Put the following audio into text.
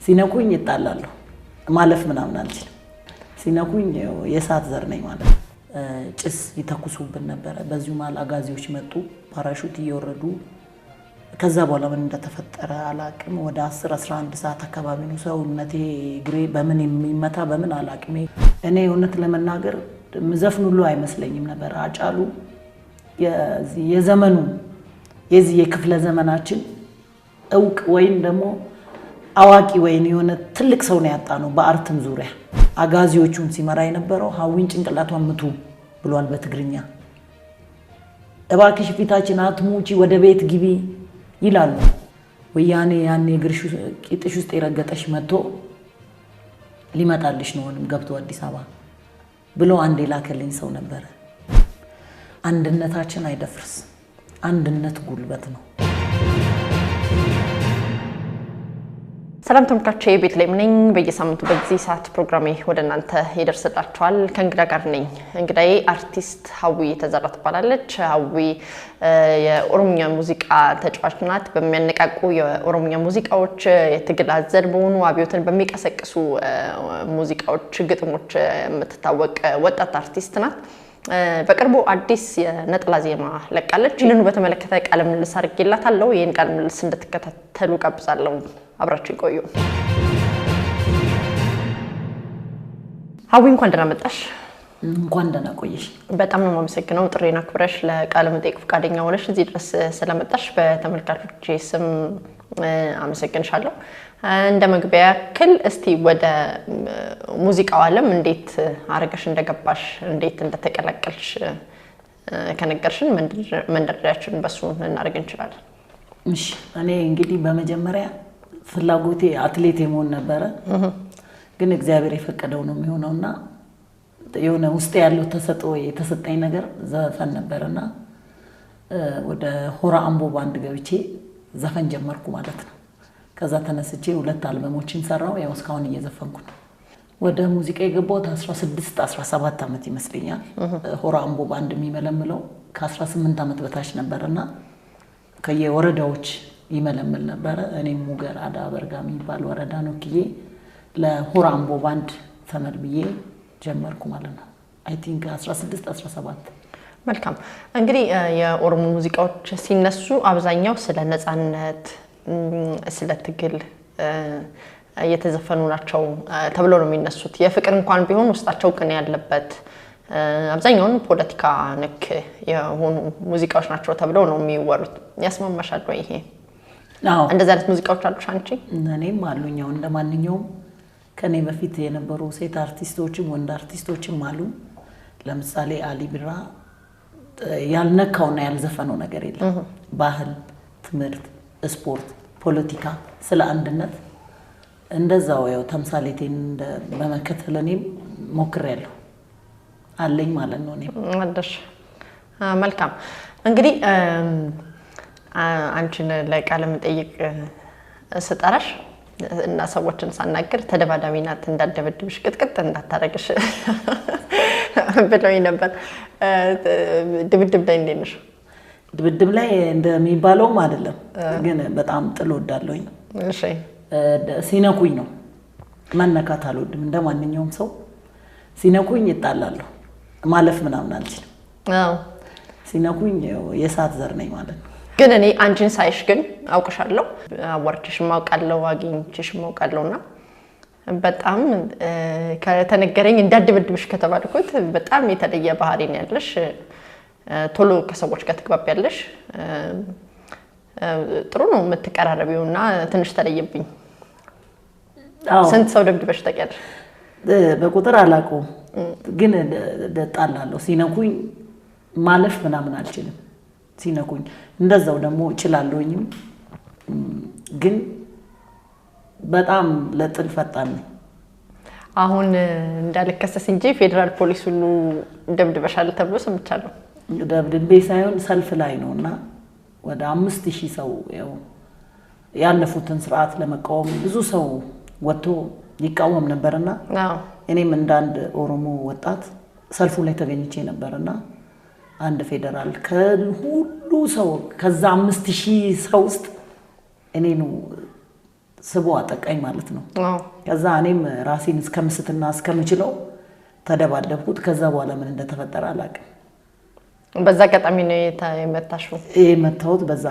ሲነኩኝ ይጣላለሁ ማለፍ ምናምን አልችልም ሲነኩኝ የሳት ዘር ነኝ ማለት ጭስ ይተኩሱብን ነበር በዚሁ ማል አጋዚዎች መጡ ፓራሹት እየወረዱ ከዛ በኋላ ምን እንደተፈጠረ አላቅም ወደ 10 11 ሰዓት አካባቢ ነው ሰውነቴ ግሬ በምን የሚመታ በምን አላቅም እኔ እውነት ለመናገር ምዘፍን ሁሉ አይመስለኝም ነበር አጫሉ የዘመኑ የዚህ የክፍለ ዘመናችን እውቅ ወይም ደግሞ አዋቂ ወይን የሆነ ትልቅ ሰው ነው ያጣነው በአርትም ዙሪያ አጋዚዎቹን ሲመራ የነበረው ሀዊን ጭንቅላቷን ምቱ ብሏል በትግርኛ እባክሽ ፊታችን አትሙጪ ወደ ቤት ግቢ ይላሉ ወያኔ ያኔ ግርሹ ቂጥሽ ውስጥ የረገጠሽ መጥቶ ሊመጣልሽ ነው ወንም ገብቶ አዲስ አበባ ብሎ አንዴ ላከልኝ ሰው ነበር አንድነታችን አይደፍርስ አንድነት ጉልበት ነው ሰላም ተመልካቾቼ ቤት ላይ ነኝ በየሳምንቱ በዚህ ሰዓት ፕሮግራሜ ወደናንተ ይደርስላችኋል ከእንግዳ ጋር ነኝ እንግዳዬ አርቲስት ሀዊ ተዘራ ትባላለች ሀዊ የኦሮምኛ ሙዚቃ ተጫዋች ናት በሚያነቃቁ የኦሮምኛ ሙዚቃዎች የትግል አዘል በሆኑ አብዮትን በሚቀሰቅሱ ሙዚቃዎች ግጥሞች የምትታወቅ ወጣት አርቲስት ናት በቅርቡ አዲስ የነጠላ ዜማ ለቃለች ይህንን በተመለከተ ቃለ ምልልስ አድርጌላታለሁ ይሄን ቃለ ምልልስ እንድትከታተሉ ጋብዛለሁ አብራችሁ ይቆዩ ሀዊ እንኳን ደህና መጣሽ እንኳን ደህና ቆየሽ በጣም ነው የማመሰግነው ጥሬና ክብረሽ ለቃለ መጠይቅ ፈቃደኛ ሆነሽ እዚህ ድረስ ስለመጣሽ በተመልካቾቼ ስም አመሰግንሻለሁ እንደ መግቢያ ክል እስቲ ወደ ሙዚቃው ዓለም እንዴት አረጋሽ እንደገባሽ እንዴት እንደተቀላቀልሽ ከነገርሽን መንደርደሪያችን በሱ እናደርግ እንችላለን እሺ እኔ እንግዲህ በመጀመሪያ ፍላጎቴ አትሌት የመሆን ነበር ግን እግዚአብሔር የፈቀደው ነው የሚሆነውና የሆነ ውስጥ ያለው ተሰጥኦ የተሰጠኝ ነገር ዘፈን ነበርና ወደ ሆራ አምቦ ባንድ ገብቼ ዘፈን ጀመርኩ ማለት ነው ከዛ ተነስቼ 2 አልበሞችን ሰራው ያው እስካሁን እየዘፈንኩ ነው ወደ ሙዚቃ የገባሁት 16 17 አመት ይመስለኛል ሆራ አምቦ ባንድ የሚመለምለው ከ18 አመት በታች ነበርና ከየወረዳዎች ይመለመል ነበር እኔም ሙገር አዳ በርጋሚ ይባል ወረዳ ነው ክዬ ለሆራ አምቦ ባንድ ተመልምዬ ጀመርኩ ማለት ነው አይ ቲንክ 16 17 መልካም እንግዲህ የኦሮሞ ሙዚቃዎች ሲነሱ አብዛኛው ስለ ነፃነት ስለ ትግል የተዘፈኑ ናቸው ተብሎ ነው የሚነሱት የፍቅር እንኳን ቢሆን ውስጣቸው ቅኔ ያለበት አብዛኛው ፖለቲካ ነክ የሆኑ ሙዚቃዎች ናቸው ተብሎ ነው የሚወሩት ያስማማሻል ወይ ይሄ አዎ እንደዛ አይነት ሙዚቃዎች አሉሽ አንቺ እኔም አሉኛው እንደማንኛውም ከኔ በፊት የነበሩ ሴት አርቲስቶችም ወንድ አርቲስቶችም አሉ ለምሳሌ አሊ ቢራ ያልነካውና ያልዘፈነው ነገር የለም ባህል ትምህርት ስፖርት ፖለቲካ ስለ አንድነት እንደዛው ያው ተምሳሌቴን በመከተለኔም ሞክሬያለሁ አለኝ ማለት ነው እኔ አደሽ መልካም እንግዲህ አንቺን ለቃለ መጠይቅ ስጠራሽ እና ሰዎችን ሳናገር ተደባዳሚ ናት እንዳደበድብሽ ቅጥቅጥ እንዳታረግሽ ብለውኝ ነበር ድብድብ ላይ እንዴት ነሽ ድብድብ ላይ እንደሚባለውም አይደለም ግን በጣም ጥል ወዳለሁኝ እሺ ሲነኩኝ ነው ማነካት አልወድም እንደማንኛውም ሰው ሲነኩኝ ይጣላለሁ ማለፍ ምናምን አልችልም አዎ ሲነኩኝ የሳት ዘር ነኝ ማለት ነው ግን እኔ አንቺን ሳይሽ ግን አውቅሻለሁ አዋርድሽ ማውቃለሁ አግኝቼሽ ማውቃለሁና በጣም ከተነገረኝ እንዳደብድብሽ ከተባልኩት በጣም የተለየ ባህሪ ነው ያለሽ ቶሎ ከሰዎች ጋር ትግባቢያለሽ ጥሩ ነው የምትቀራረቢውና ትንሽ ተለየብኝ ስንት ሰው ደብድበሽ ታውቂያለሽ በቁጥር አላውቀውም ግን ደጣላለሁ ሲነኩኝ ማለፍ ምናምን አልችልም ሲነኩኝ እንደዛው ደግሞ እችላለሁኝም ግን በጣም ለጥል ፈጣን ነኝ አሁን እንዳልከሰስ እንጂ ፌደራል ፖሊስ ሁሉ ደብድበሻል ተብሎ ሰምቻለሁ ደብድቤ ሳይሆን ሰልፍ ላይ ነውና ወደ 5000 ሰው ያለፉትን ስርዓት ለመቃወም ብዙ ሰው ወጥቶ ይቃወም ነበርና እኔም እንዳንድ ኦሮሞ ወጣት ሰልፉ ላይ ተገኝቼ ነበርና አንድ ፌደራል ከሁሉ ሰው ከዛ 5000 ሰው ውስጥ እኔ ነው ስቦ አጠቃኝ ማለት ነው። ከዛ እኔም ራሴን እስከምስትና እስከምችለው ተደባደብኩት። ከዛ በኋላ ምን እንደተፈጠረ አላውቅም። በዛ አጋጣሚ ነው የመታሽው? መታወት በዛ